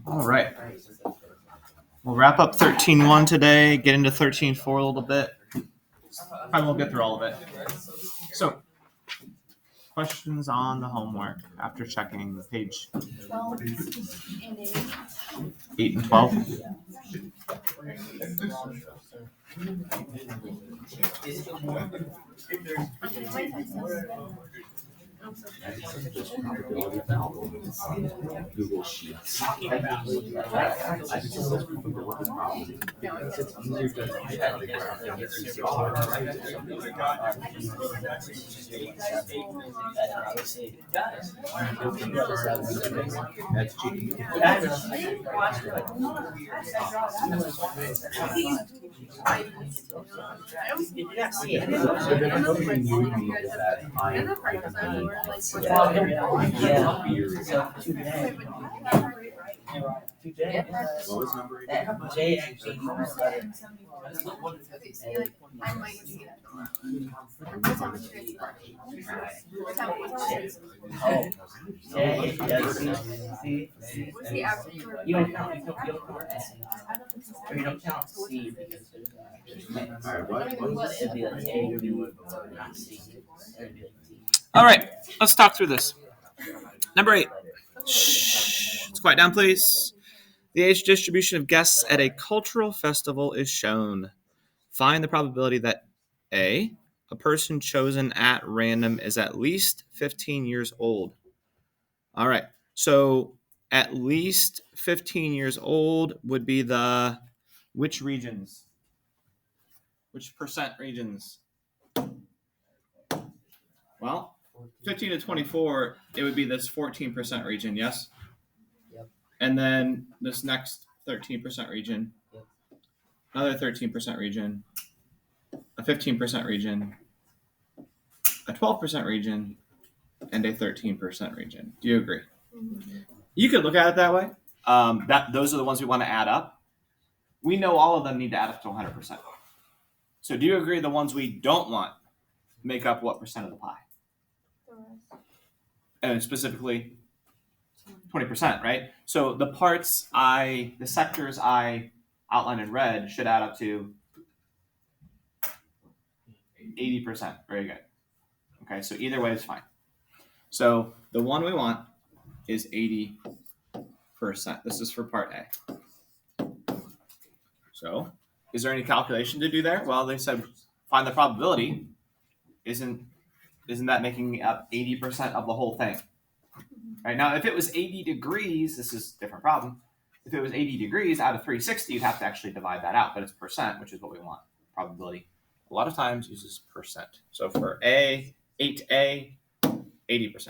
All right. We'll wrap up 13.1 today, get into 13.4 a little bit. Probably won't get through all of it. So, questions on the homework after checking the page 8 and 12. Google Sheets. That's cheating. What was number 8? J actually. You don't count C because it'd be like A, not C. All right, let's talk through this. Number 8. Shh. Let's quiet down, please. The age distribution of guests at a cultural festival is shown. Find the probability that A, a person chosen at random is at least 15 years old. All right, so at least 15 years old would be the which regions? Which percent regions? Well, 15 to 24, it would be this 14% region, yes? Yep. And then this next 13% region, Yep. Another 13% region, a 15% region, a 12% region, and a 13% region. Do you agree? Mm-hmm. You could look at it that way. Those are the ones we want to add up. We know all of them need to add up to 100%. So do you agree the ones we don't want make up what percent of the pie? And specifically 20%, right? So the the sectors I outlined in red should add up to 80%. Very good. Okay, so either way is fine. So the one we want is 80%. This is for part A. So is there any calculation to do there? Well, they said find the probability. Isn't that making up 80% of the whole thing? Right now, if it was 80 degrees, this is a different problem. If it was 80 degrees out of 360, you'd have to actually divide that out, but it's percent, which is what we want. Probability a lot of times uses percent. So for A, 8A, 80%.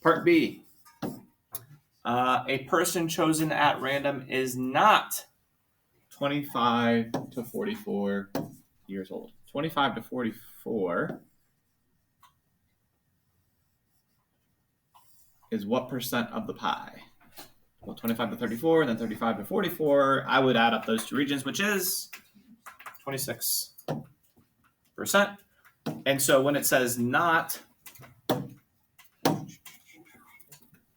Part B, a person chosen at random is not 25 to 44 years old. 25 to 44 is what percent of the pie? Well, 25 to 34 and then 35 to 44. I would add up those two regions, which is 26%. And so when it says not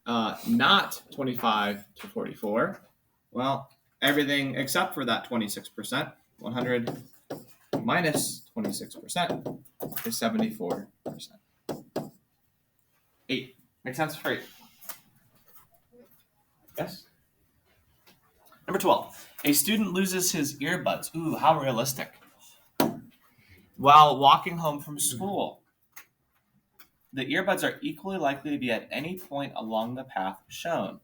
25 to 44, well, everything except for that 26%, 100 minus 26% is 74%. 8. Makes sense for 8. Yes? Number 12. A student loses his earbuds. Ooh, how realistic. While walking home from school. The earbuds are equally likely to be at any point along the path shown.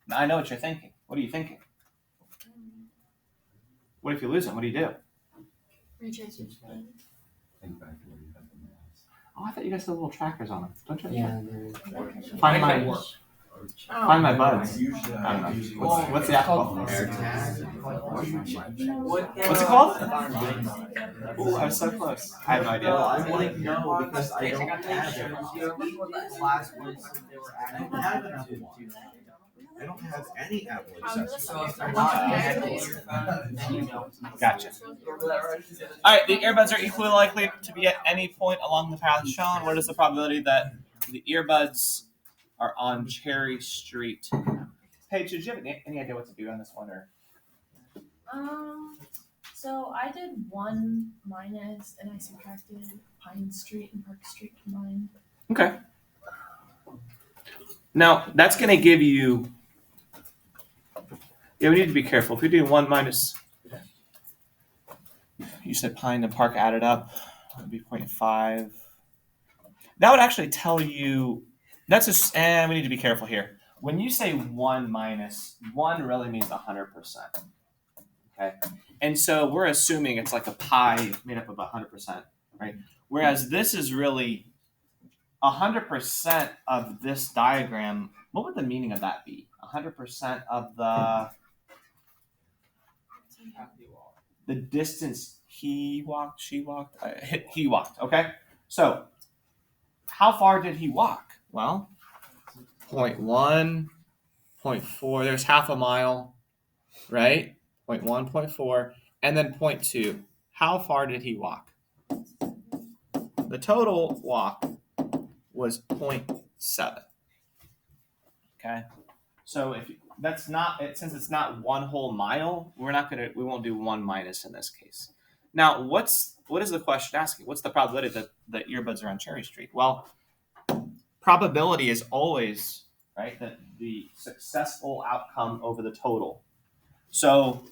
Now, I know what you're thinking. What are you thinking? What if you lose them? What do you do? Retrace your phone. Oh, I thought you guys had little trackers on them. Don't you? Yeah. Find my buds. I don't know. What's the app called? What's it called? Ooh, I was so close. I have no idea. Well, I want to know because I don't have it. I don't have any Apple accessories. Gotcha. All right, the earbuds are equally likely to be at any point along the path shown. What is the probability that the earbuds are on Cherry Street Paige, did you have any idea what to do on this one, or? So I did 1 minus and I subtracted Pine Street and Park Street combined. Okay. Now that's going to give you. Yeah, we need to be careful. If we do 1 minus, you said Pine and Park added up, it would be 0.5. That would actually tell you. That's just, and we need to be careful here. When you say 1 minus, 1 really means 100%. Okay, and so we're assuming it's like a pie made up of 100%, right? Whereas this is really 100% of this diagram. What would the meaning of that be? 100% of the distance he walked, she walked, he walked. Okay, so how far did he walk? Well, 0.1, 0.4. There's half a mile, right? 0.1, 0.4, and then 0.2. How far did he walk? The total walk was 0.7. Okay, so if that's not it, since it's not 1 whole mile, we won't do 1 minus in this case. Now, what is the question asking? What's the probability that the earbuds are on Cherry Street? Well, probability is always right that the successful outcome over the total. So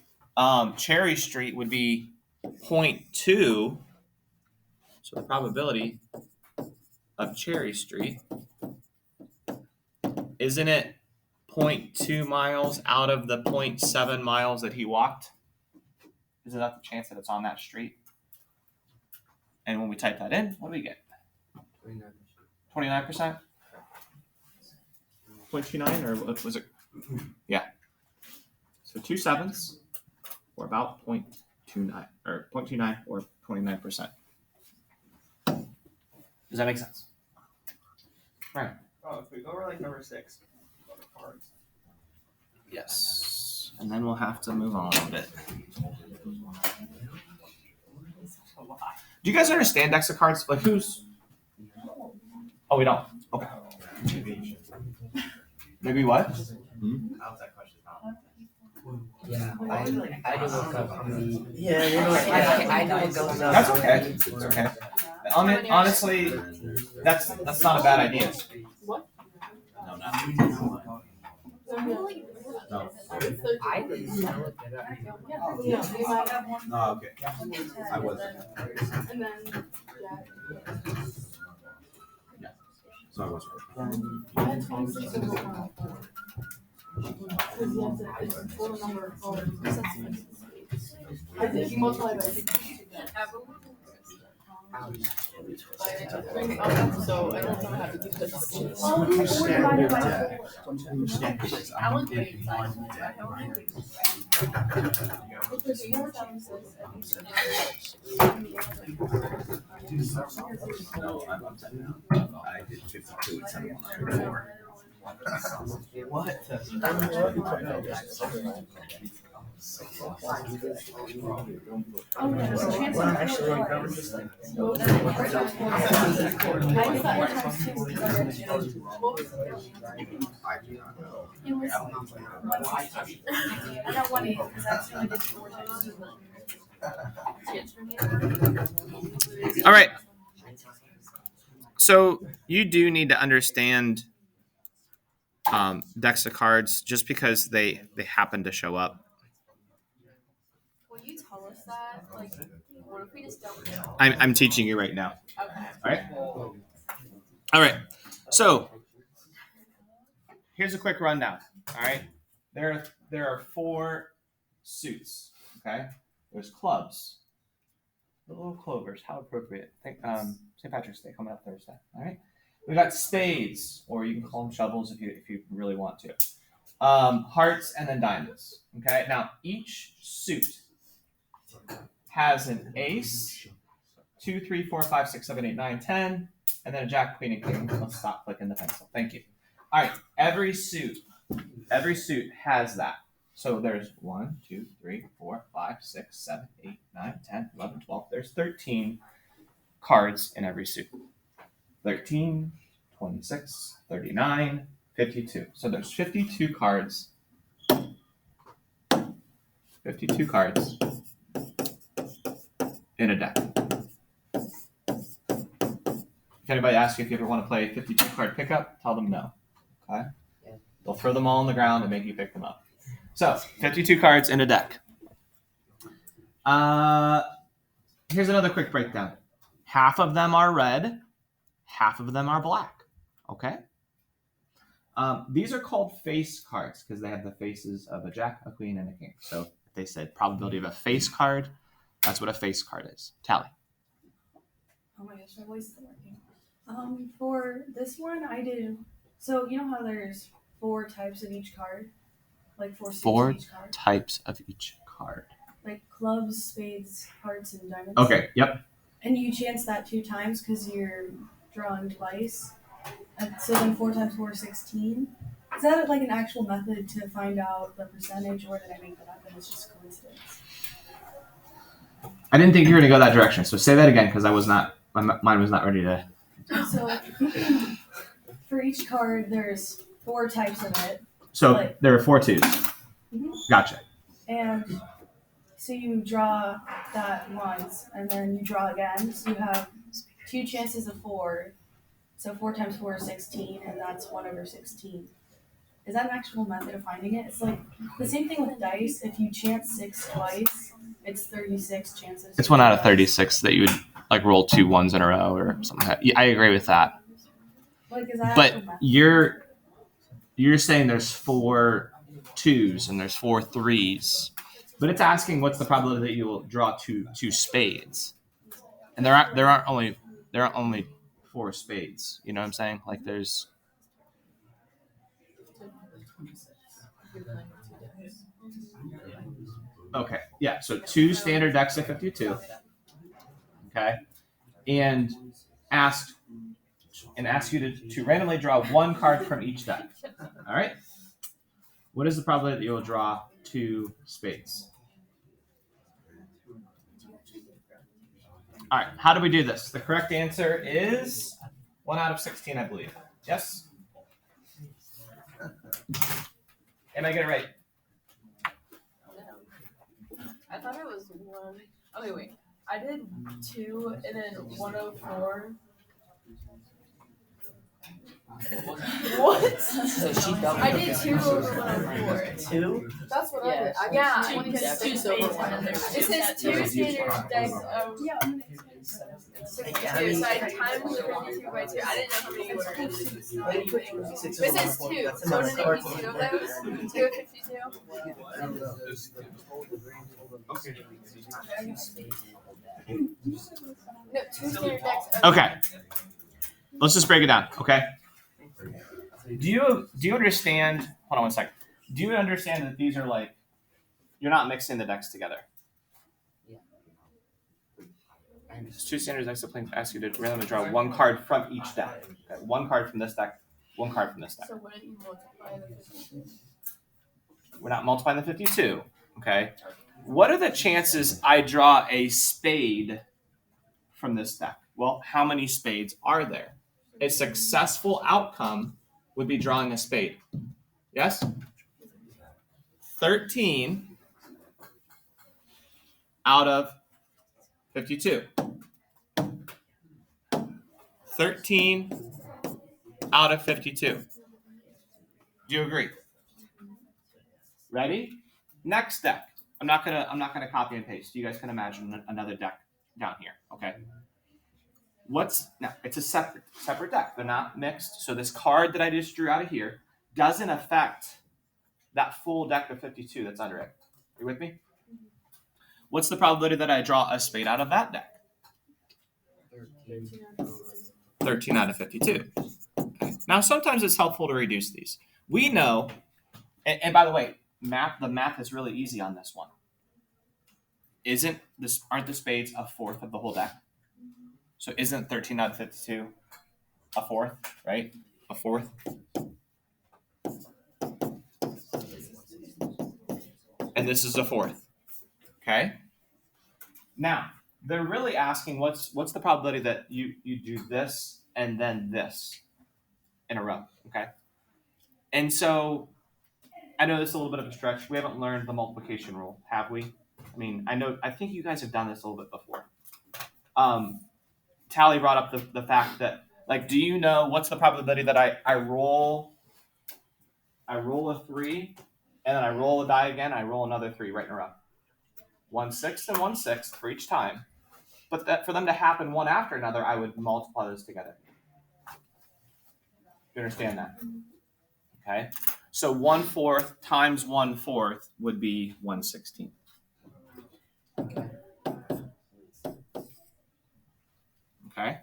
Cherry Street would be 0.2. So the probability of Cherry Street, isn't it 0.2 miles out of the 0.7 miles that he walked? Isn't that the chance that it's on that street? And when we type that in, what do we get? 29%? 0.29, or what was it? Yeah. So 2/7, or about 0.29, or 0.29, or 29%. Does that make sense? All right. Oh, if we go over like number 6, go to cards. Yes. And then we'll have to move on a little bit. Do you guys understand decks of cards? Like who's? Oh, we don't. Okay. Maybe what? How's that question? Yeah, I do look up the. Yeah, you know, I know it goes up. That's okay. It's okay. Honestly, that's not a bad idea. No, not. No. I didn't look it up. No, okay. I wasn't. And then, So I wasn't. I had 26 overall. Because you have to, it's the total number of colors. I think you multiply by 6. So I don't know how to do this. I was very No, I'm upset now. I did 52 and 71. What? I do not know. It was 160. I got 180 because that's what I did 4 times. All right. So you do need to understand decks of cards just because they happen to show up. Will you tell us that? Like, what if we just don't know? I'm teaching you right now. Okay. All right. So here's a quick rundown. All right. There are 4 suits. Okay. There's clubs. The little clovers. How appropriate. Think St. Patrick's Day coming up Thursday. All right. We got spades, or you can call them shovels if you really want to. Hearts and then diamonds. Okay. Now each suit has an ace, 2, 3, 4, 5, 6, 7, 8, 9, 10, and then a jack, queen, and king. Let's stop clicking the pencil. Thank you. All right. Every suit has that. So there's 1, 2, 3, 4, 5, 6, 7, 8, 9, 10, 11, 12. There's 13 cards in every suit. 13, 26, 39, 52. So there's 52 cards 52 cards in a deck. If anybody asks you if you ever want to play 52 card pickup, tell them no. Okay? Yeah. They'll throw them all on the ground and make you pick them up. So, 52 cards in a deck. Here's another quick breakdown. Half of them are red, half of them are black. Okay? These are called face cards because they have the faces of a jack, a queen, and a king. So if they said probability of a face card, that's what a face card is. Tally. Oh my gosh, my voice isn't working. For this one, I did. So you know how there's 4 types of each card, like 4 suits Four of each card, types of each card. like clubs, spades, hearts, and diamonds. Okay. Yep. And you chance that 2 times because you're drawing twice. So then 4 times 4 is 16. Is that like an actual method to find out the percentage, or did I make that up and it's just coincidence? I didn't think you were going to go that direction. So say that again because I was not. My mind was not ready to. So for each card, there's 4 types of it. So Like- there are 4 twos. Mhm. Gotcha. And so you draw that once, and then you draw again. So you have 2 chances of 4. So 4 times 4 is 16, and that's 1/16. Is that an actual method of finding it? It's like the same thing with dice. If you chance 6 twice, it's 36 chances. It's 1 out of 36 that you would like roll 2 ones in a row or something like that. Yeah, I agree with that. Like, is that But actual method? you're saying there's 4 twos and there's 4 threes, but it's asking what's the probability that you will draw two spades, and there aren't only 4 spades. You know what I'm saying? Like there's okay, yeah. So 2 standard decks of 52. Okay, and ask you to randomly draw 1 card from each deck. All right. What is the probability that you will draw 2 spades? All right. How do we do this? The correct answer is 1 out of 16, I believe. Yes. Am I getting it right? I thought it was 1. Okay, wait. I did 2 and then 104. What? So she doubled. I did 2 over 104. 2? That's what Yeah. I did. Yeah. 2 silver one and there's It says 2 standard decks of Yeah. 62. So I times the 52 by 2. I didn't know how many were. It says 2. So did it be 2 of those? 2 of 52? No, 2 standard decks of Okay. Let's just break it down. Okay. Do you understand? Hold on 1 second. Do you understand that these are like you're not mixing the decks together? It's 2 standard decks of playing. Ask you to randomly draw 1 card from each deck. Okay? 1 card from this deck. 1 card from this deck. So wouldn't you multiply the 52? We're not multiplying the 52. Okay. What are the chances I draw a spade from this deck? Well, how many spades are there? A successful outcome would be drawing a spade. Yes? 13 out of 52. 13 out of 52. Do you agree? Ready? Next deck. I'm not gonna copy and paste. You guys can imagine another deck down here. Okay. It's a separate deck. They're not mixed. So this card that I just drew out of here doesn't affect that full deck of 52 that's under it. Are you with me? What's the probability that I draw a spade out of that deck? 13 out of 52. Okay. Now sometimes it's helpful to reduce these. We know, and by the way, the math is really easy on this one. Aren't the spades a fourth of the whole deck? So isn't 13 out of 52 a fourth, right? A fourth. And this is a fourth. Okay? Now, they're really asking what's the probability that you do this and then this in a row, okay? And so I know this is a little bit of a stretch. We haven't learned the multiplication rule, have we? I think you guys have done this a little bit before. Tally brought up the fact that, like, do you know what's the probability that I roll a 3, and then I roll a die again, I roll another 3 right in a row. 1/6 and 1/6 for each time. But that for them to happen one after another, I would multiply those together. You understand that? Okay. So 1/4 times 1/4 would be 1/16. Okay.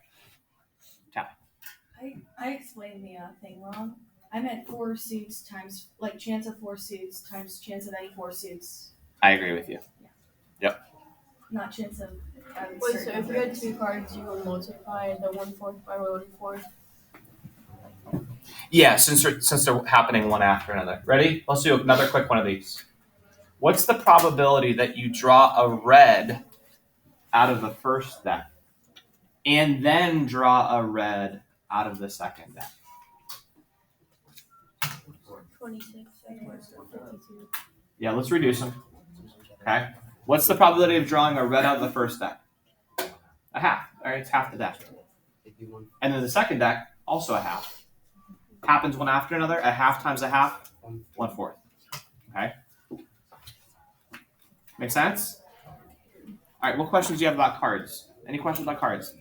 Tally. I explained the thing wrong. I meant 4 suits times, like, chance of 4 suits times chance of any 4 suits, I agree with you. not chance of. Wait, so if you had 2 cards, you would multiply the 1/4 by 1/4. Yeah, since they're happening one after another. Ready? Let's do another quick one of these. What's the probability that you draw a red out of the first deck and then draw a red out of the second deck? 26, 52. Yeah, let's reduce them. Okay. What's the probability of drawing a red out of the first deck? A half. All right, it's half the deck. And then the second deck, also a half. Happens one after another. A half times a half, 1/4. Okay. Make sense? All right. What questions do you have about cards? Any questions about cards?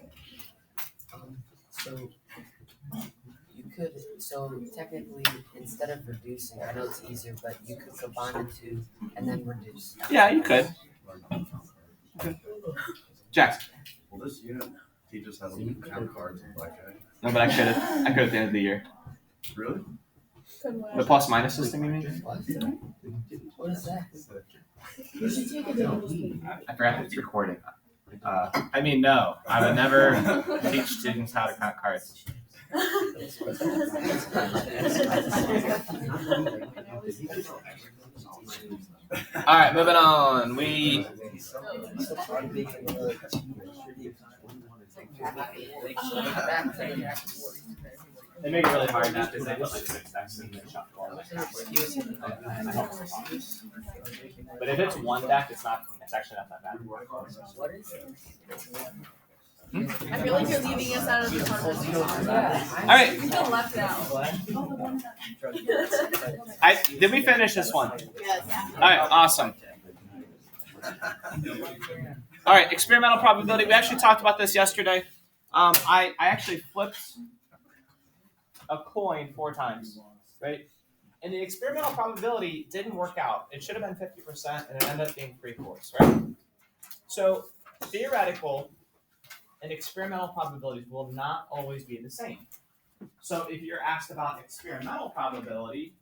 So you could, technically, instead of reducing, I know it's easier, but you could combine the 2 and then reduce. Yeah, you could. Jackson. Well, this unit teaches how to count cards in blackjack. No, but I could at the end of the year. Really? The plus minus system, you mean? What? What is that? You should take it down. I forgot that it's recording. No, I would never teach students how to count cards. All right, moving on. They make it really hard now because they put like 6 decks in the shot call. But if it's 1 deck, it's actually not that bad. What is it? I feel like you're leaving us out of the conversation. All right. We feel left out. Did we finish this one? Yes. All right, awesome. All right, experimental probability. We actually talked about this yesterday. I actually flipped a coin 4 times, right? And the experimental probability didn't work out. It should have been 50%, and it ended up being 3/4, right? So theoretical and experimental probabilities will not always be the same. So if you're asked about experimental probability,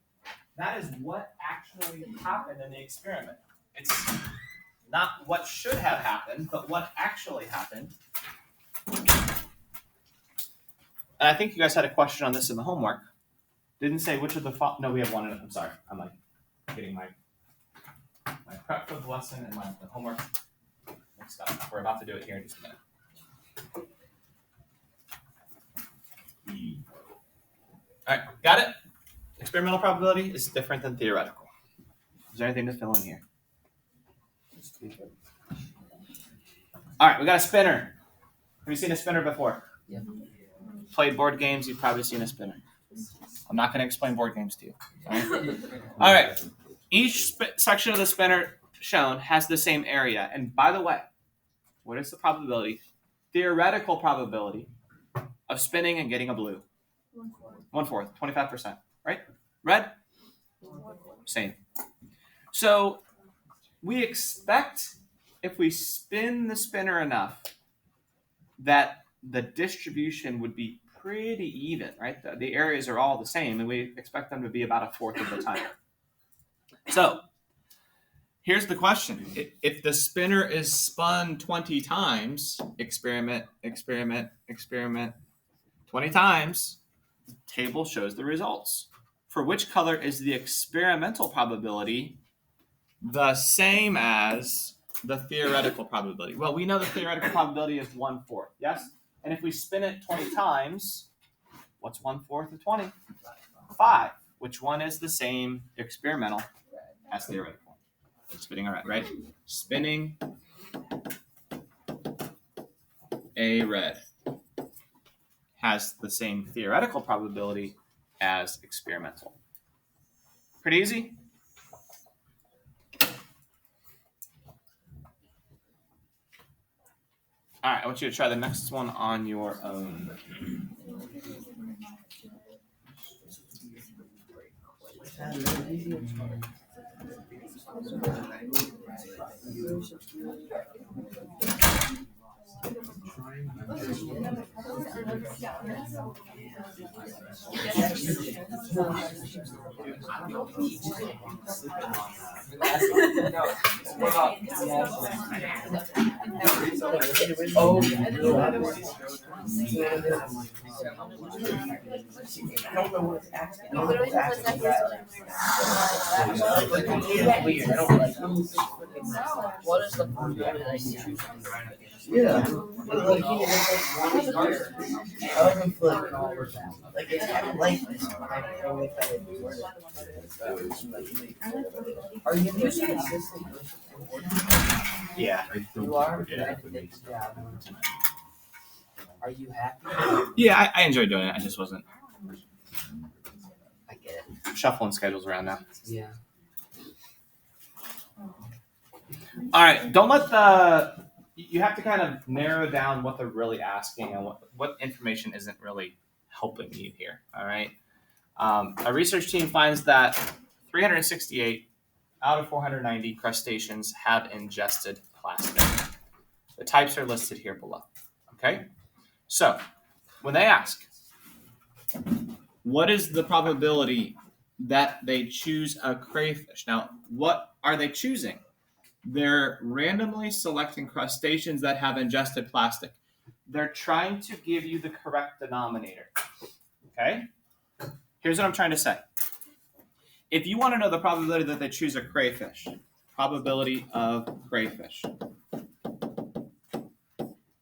that is what actually happened in the experiment. It's not what should have happened, but what actually happened. And I think you guys had a question on this in the homework. Didn't say which of the no, we have one in it. I'm sorry. I'm like getting my prep for the lesson and the homework mixed up. We're about to do it here in just a minute. All right, got it? Experimental probability is different than theoretical. Is there anything to fill in here? All right, we got a spinner. Have you seen a spinner before? Yeah. Played board games, you've probably seen a spinner. I'm not going to explain board games to you. All right. Each section of the spinner shown has the same area. And by the way, what is the probability, theoretical probability, of spinning and getting a blue? 1/4, 25%, right? Red? Same. So we expect if we spin the spinner enough that the distribution would be pretty even, right? The areas are all the same, and we expect them to be about 1/4 of the time. So here's the question. If the spinner is spun 20 times, experiment, 20 times, the table shows the results. For which color is the experimental probability the same as the theoretical probability? Well, we know the theoretical probability is 1/4, yes? And if we spin it 20 times, what's 1/4 of 20? 5. which one is the same experimental as theoretical? Spinning a red, right? Spinning a red has the same theoretical probability as experimental. Pretty easy? All right, I want you to try the next one on your own. What is the probability that you choose? Yeah. Like it's kind of like this. Are you using consistent? Yeah. You are? Yeah. Good job. Are you happy? Yeah, I enjoyed doing it. I just wasn't I get it. shuffling schedules around now. Yeah. All right, don't let the. You have to kind of narrow down what they're really asking and what information isn't really helping you here. All right. A research team finds that 368 out of 490 crustaceans have ingested plastic. The types are listed here below. Okay. So when they ask, what is the probability that they choose a crayfish? Now, what are they choosing? They're randomly selecting crustaceans that have ingested plastic. They're trying to give you the correct denominator. Okay? Here's what I'm trying to say. If you want to know the probability that they choose a crayfish, probability of crayfish,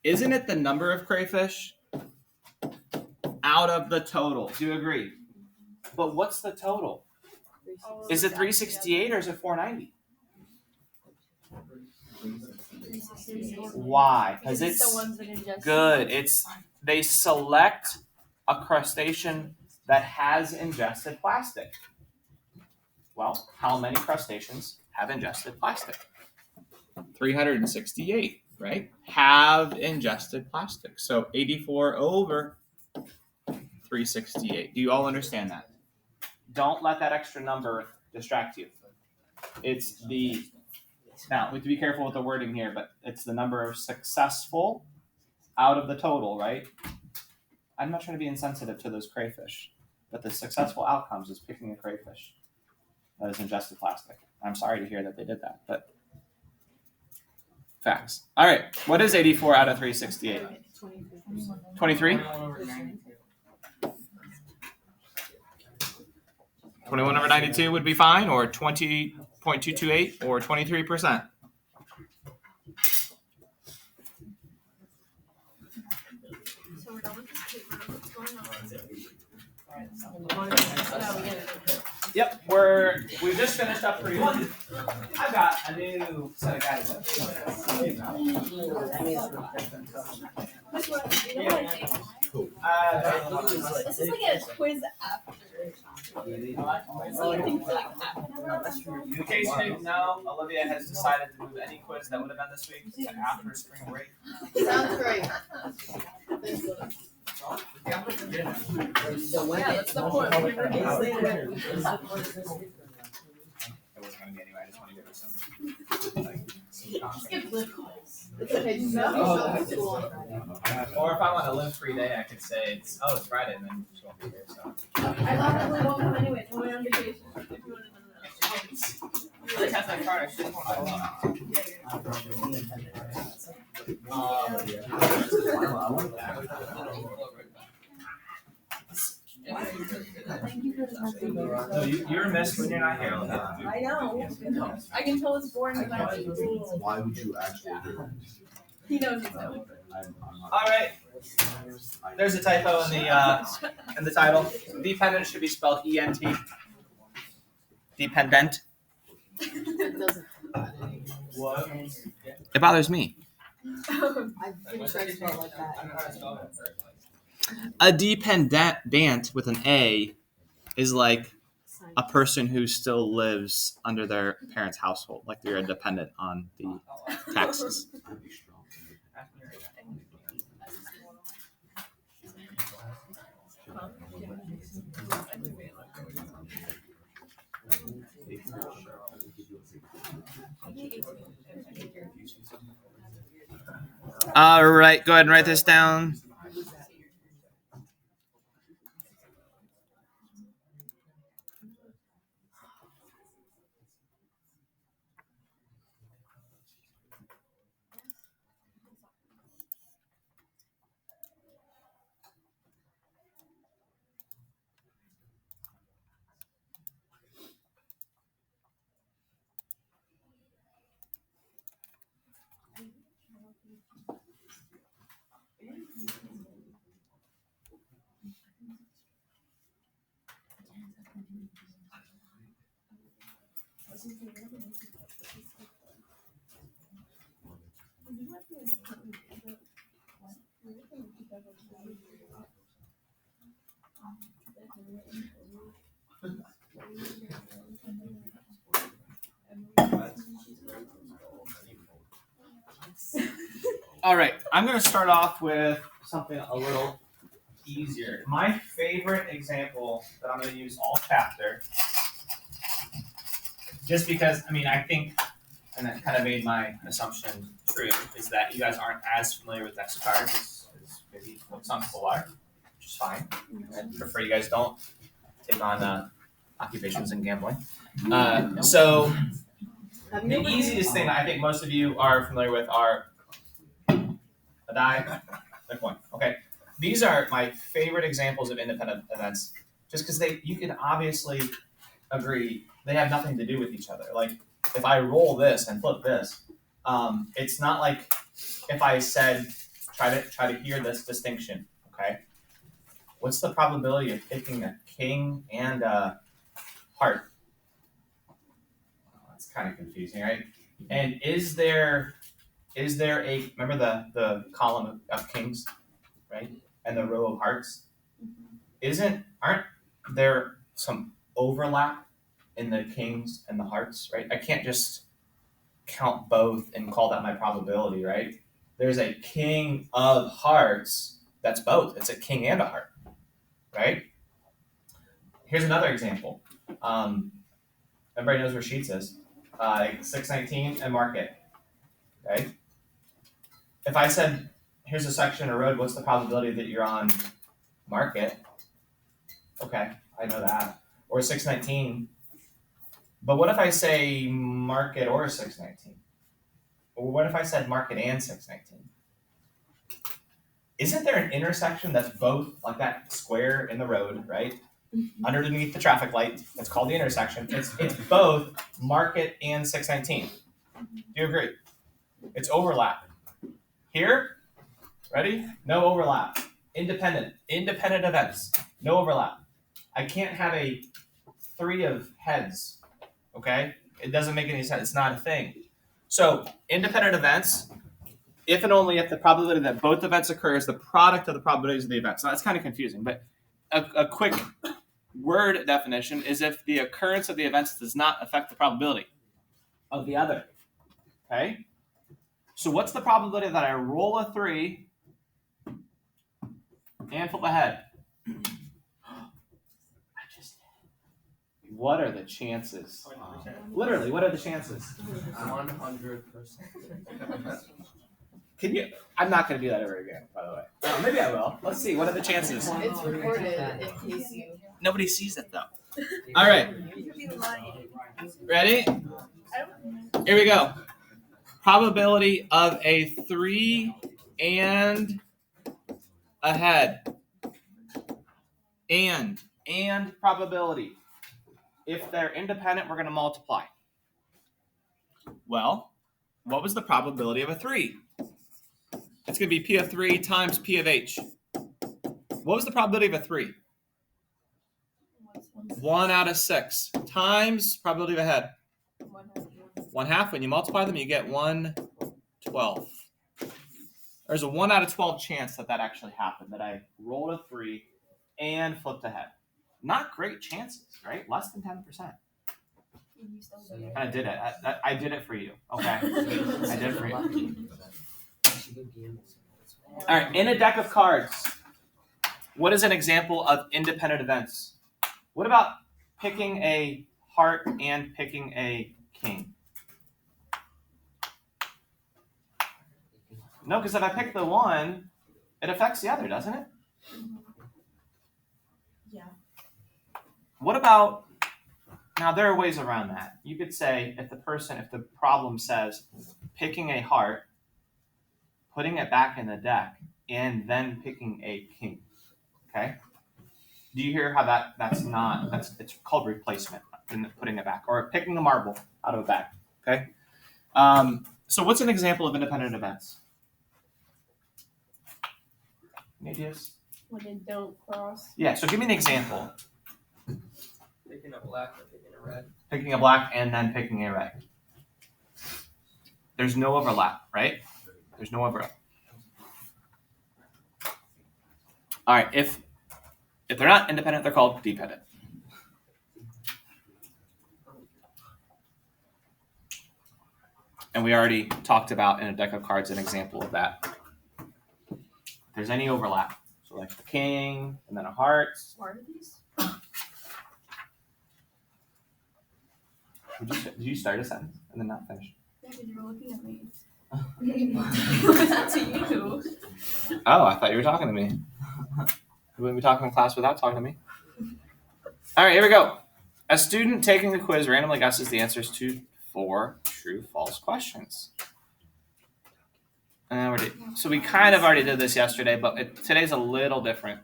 isn't it the number of crayfish out of the total? Do you agree? But what's the total? Is it 368 or is it 490? Why? Because it's the ones that ingest good. It's they select a crustacean that has ingested plastic. Well, how many crustaceans have ingested plastic? 368, right? Have ingested plastic. So 84 over 368. Do you all understand that? Don't let that extra number distract you. It's the Now, we have to be careful with the wording here, but it's the number of successful out of the total, right? I'm not trying to be insensitive to those crayfish, but the successful outcomes is picking a crayfish that has ingested plastic. I'm sorry to hear that they did that, but facts. All right, what is 84 out of 368? 23? 21 over 92 would be fine, or 20.228, or 23%. So we're done with this paper. What's going on? Yep, we just finished up for you. I've got a new set of guys. This is like a quiz after. In case you didn't know, Olivia has decided to move any quiz that would have been this week to after spring break. Sounds great. So when Yeah, that's the point. It wasn't going to be anyway. I just want to give her some. It's okay, just Or if I want a live-free day, I could say it's Friday, and then she won't be here. So. I probably won't come anyway. It's only on vacation. If you want to know No, you're missed when you're not here. I know. I can tell it's boring when I'm Why would you actually do it? He knows it's so. All right. There's a typo in the title. Dependent should be spelled ENT. Dependent. What? It bothers me. I'm pretty sure I spelled like that. A dependent with an A is like a person who still lives under their parents' household, like they're a dependent on the taxes. All right, go ahead and write this down. All right, I'm going to start off with something a little easier. My favorite example that I'm going to use all chapter, just because, I mean, I think, and that kind of made my assumption true, is that you guys aren't as familiar with Next cards as maybe what some people are, which is fine. I prefer you guys don't take on occupations and gambling. So the easiest thing that I think most of you are familiar with are a die, a coin. Okay, these are my favorite examples of independent events, just because you can obviously agree they have nothing to do with each other. Like if I roll this and flip this, it's not like if I said try to hear this distinction. Okay, what's the probability of picking a king and a heart? That's kind of confusing, right? And is there a, remember the column of kings, right? And the row of hearts? Aren't there some overlap in the kings and the hearts, right? I can't just count both and call that my probability, right? There's a king of hearts that's both. It's a king and a heart, right? Here's another example. Everybody knows where Sheets is. 619 and Market, right? If I said, here's a section of road, what's the probability that you're on Market? Okay, I know that. Or 619. But what if I say Market or 619? Or what if I said Market and 619? Isn't there an intersection that's both like that square in the road, right? Underneath the traffic light, it's called the intersection. It's both Market and 619. Do you agree? It's overlap. Here, ready? No overlap. Independent events. No overlap. I can't have a 3 of heads. Okay? It doesn't make any sense. It's not a thing. So independent events, if and only if the probability that both events occur is the product of the probabilities of the events. So that's kind of confusing, but a quick word definition is if the occurrence of the events does not affect the probability of the other. Okay? So what's the probability that I roll a 3 and flip a head? What are the chances? Literally, what are the chances? 100%. Can you? I'm not going to do that ever again, by the way. Maybe I will. Let's see. What are the chances? It's recorded in case you. Nobody sees it, though. All right. Ready? Here we go. Probability of a 3 and a head. And probability. If they're independent, we're going to multiply. Well, what was the probability of a 3? It's going to be P of 3 times P of H. What was the probability of a 3? 1 out of 6 times probability of a head. 1/2. When you multiply them, you get 1/12. There's a 1 out of 12 chance that actually happened, that I rolled a 3 and flipped a head. Not great chances, right? Less than 10%. I did it. I did it for you. Okay. I did it for you. All right. In a deck of cards, what is an example of independent events? What about picking a heart and picking a king? No, because if I pick the one, it affects the other, doesn't it? Yeah. What about, now there are ways around that. You could say if the problem says picking a heart, putting it back in the deck, and then picking a king. Okay? Do you hear how it's called replacement, putting it back, or picking a marble out of a bag. Okay? So what's an example of independent events? Any ideas? When they don't cross. Yeah, so give me an example. Picking a black or picking a red. Picking a black and then picking a red. There's no overlap, right? There's no overlap. All right, if they're not independent, they're called dependent. And we already talked about in a deck of cards an example of that. If there's any overlap, so like the king and then a heart. What are these? Did you start a sentence and then not finish? Yeah, because you were looking at me. That's to you. Oh, I thought you were talking to me. You wouldn't be talking in class without talking to me. All right, here we go. A student taking the quiz randomly guesses the answers to 4 true/false questions. So we kind of already did this yesterday, but today's a little different.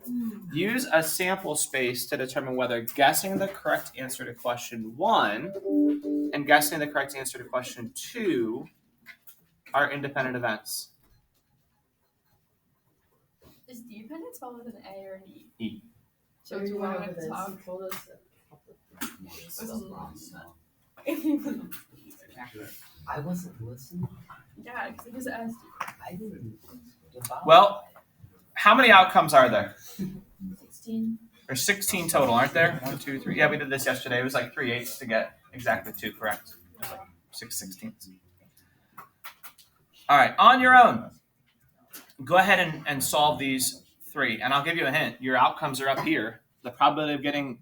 Use a sample space to determine whether guessing the correct answer to question 1 and guessing the correct answer to question 2 are independent events. Is dependent spelled with an A or an E? E. So do you want to the top? I wasn't listening. Yeah, because it was asked. I didn't. Well, how many outcomes are there? 16. There's 16 total, aren't there? 1, 2, 3. Yeah, we did this yesterday. It was like 3/8 to get exactly 2 correct. 6/16. All right, on your own, go ahead and solve these 3. And I'll give you a hint. Your outcomes are up here. The probability of getting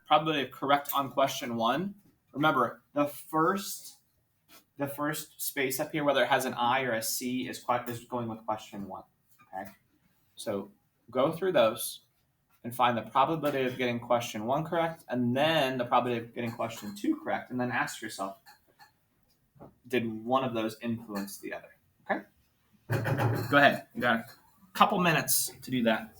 probability of correct on question 1. Remember, the first space up here, whether it has an I or a C, is going with question 1. Okay, so go through those and find the probability of getting question 1 correct, and then the probability of getting question 2 correct, and then ask yourself, did one of those influence the other? Okay, go ahead. You got a couple minutes to do that.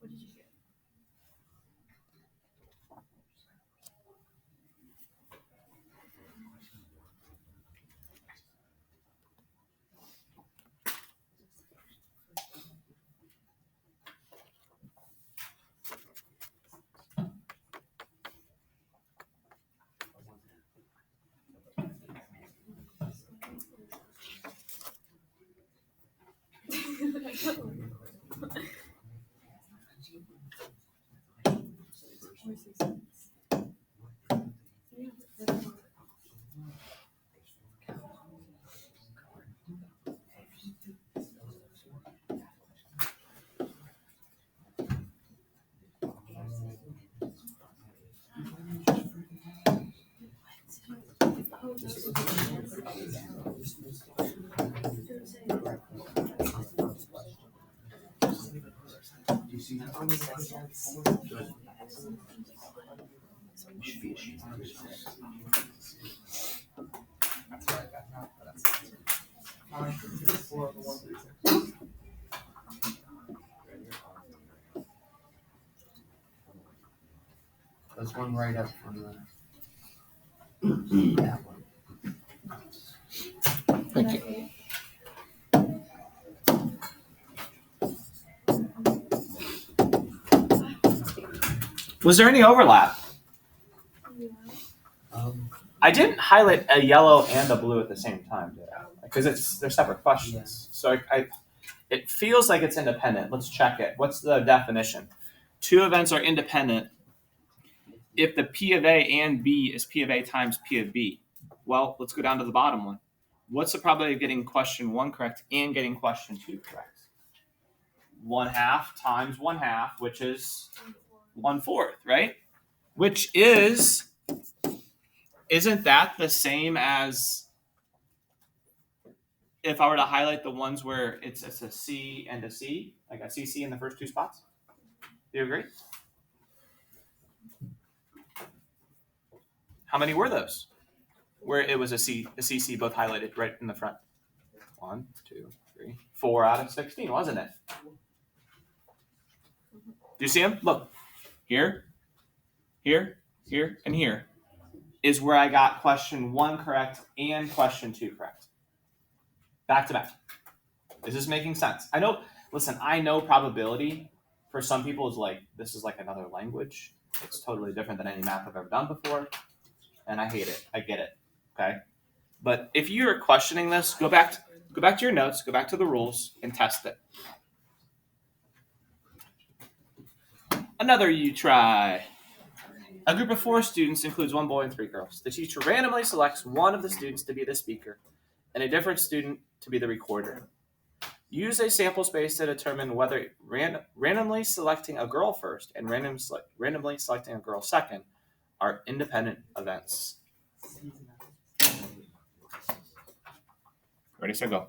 What did you get? Those There's one right up from the that one. Thank you. Was there any overlap? I didn't highlight a yellow and a blue at the same time, did I? Because they're separate questions. So it feels like it's independent. Let's check it. What's the definition? Two events are independent if the P of A and B is P of A times P of B. Well, let's go down to the bottom one. What's the probability of getting question 1 correct and getting question 2 correct? 1/2 times 1/2, which is 1/4, right? Which isn't that the same as if I were to highlight the ones where it's a C and a C, like a CC in the first 2 spots? Do you agree? How many were those? Where it was a CC both highlighted right in the front. 1, 2, 3, 4 out of 16, wasn't it? Do you see them? Look, here, here, here, and here is where I got question 1 correct and question 2 correct. Back to back. Is this making sense? I know probability for some people is like, this is like another language. It's totally different than any math I've ever done before. And I hate it. I get it. Okay. But if you're questioning this, go back to your notes, go back to the rules and test it. Another you try. A group of 4 students includes 1 boy and 3 girls. The teacher randomly selects one of the students to be the speaker and a different student to be the recorder. Use a sample space to determine whether randomly selecting a girl first and randomly selecting a girl second are independent events. Ready, set, go.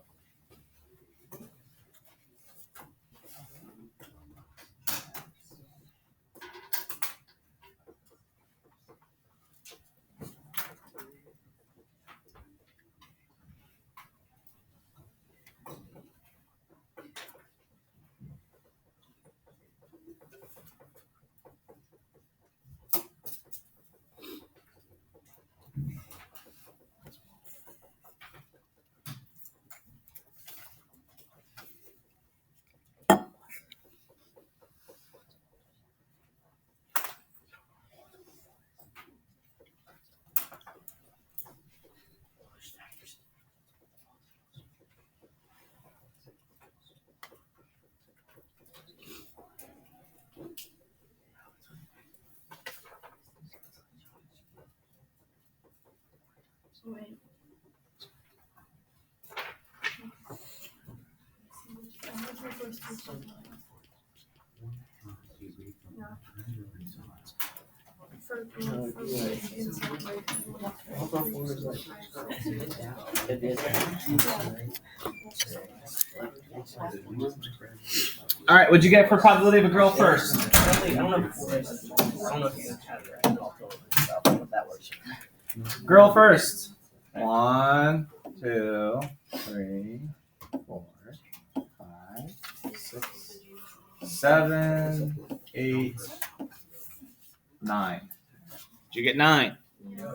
Wait. All right, what'd you get for probability of a girl first? I don't know if you have it right. But that works. Girl first. 1, 2, 3, 4, 5, 6, 7, 8, 9. Did you get 9?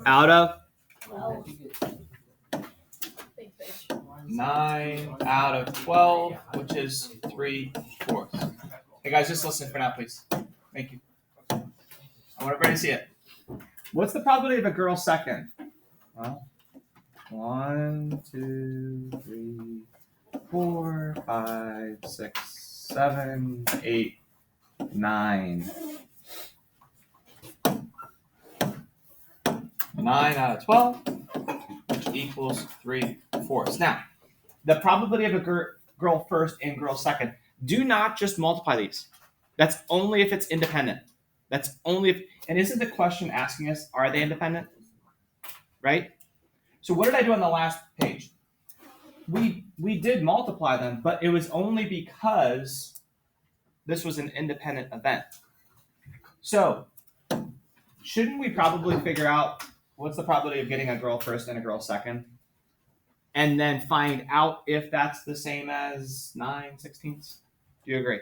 Out of? 9 out of 12, which is 3/4. Hey guys, just listen for now, please. Thank you. I want everybody to see it. What's the probability of a girl second? Well, 1, 2, 3, 4, 5, 6, 7, 8, 9. 9 out of 12, which equals 3/4. Now, the probability of a girl first and girl second, do not just multiply these. That's only if it's independent. That's only if, and isn't the question asking us, are they independent? Right? So what did I do on the last page? We did multiply them, but it was only because this was an independent event. So shouldn't we probably figure out what's the probability of getting a girl first and a girl second? And then find out if that's the same as 9/16. Do you agree?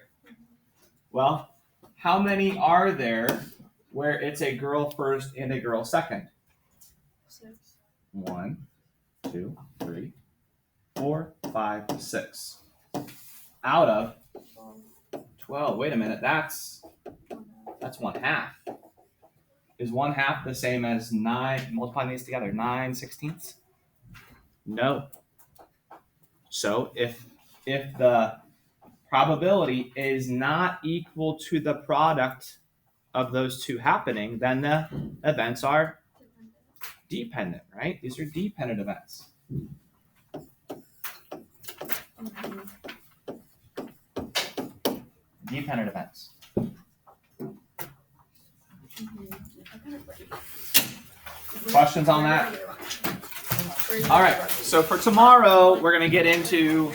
Well, how many are there where it's a girl first and a girl second? 6. 1, 2, 3, 4, 5, 6. Out of 12. Wait a minute. That's 1/2. Is 1/2 the same as 9? Multiplying these together, 9/16? No. So if the probability is not equal to the product of those two happening, then the events are dependent, right? These are dependent events. Dependent events. Questions on that? All right, so for tomorrow, we're going to get into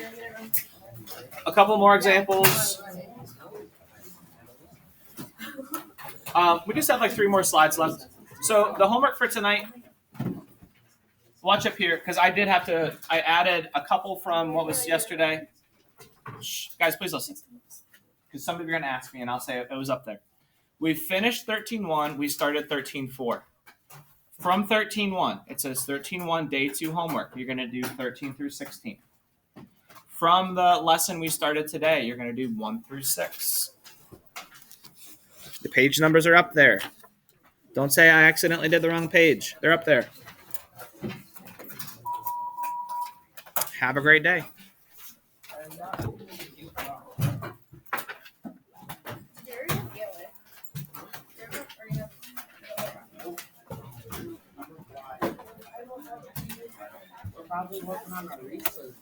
a couple more examples. We just have like 3 more slides left. So the homework for tonight, watch up here, because I added a couple from what was yesterday. Shh, guys, please listen, because some of you are going to ask me, and I'll say it was up there. We finished 13.1. We started 13.4. From 13.1, it says 13.1 day 2 homework. You're going to do 13 through 16. From the lesson we started today, you're going to do 1 through 6. The page numbers are up there. Don't say I accidentally did the wrong page. They're up there. Have a great day. We're probably working on our research.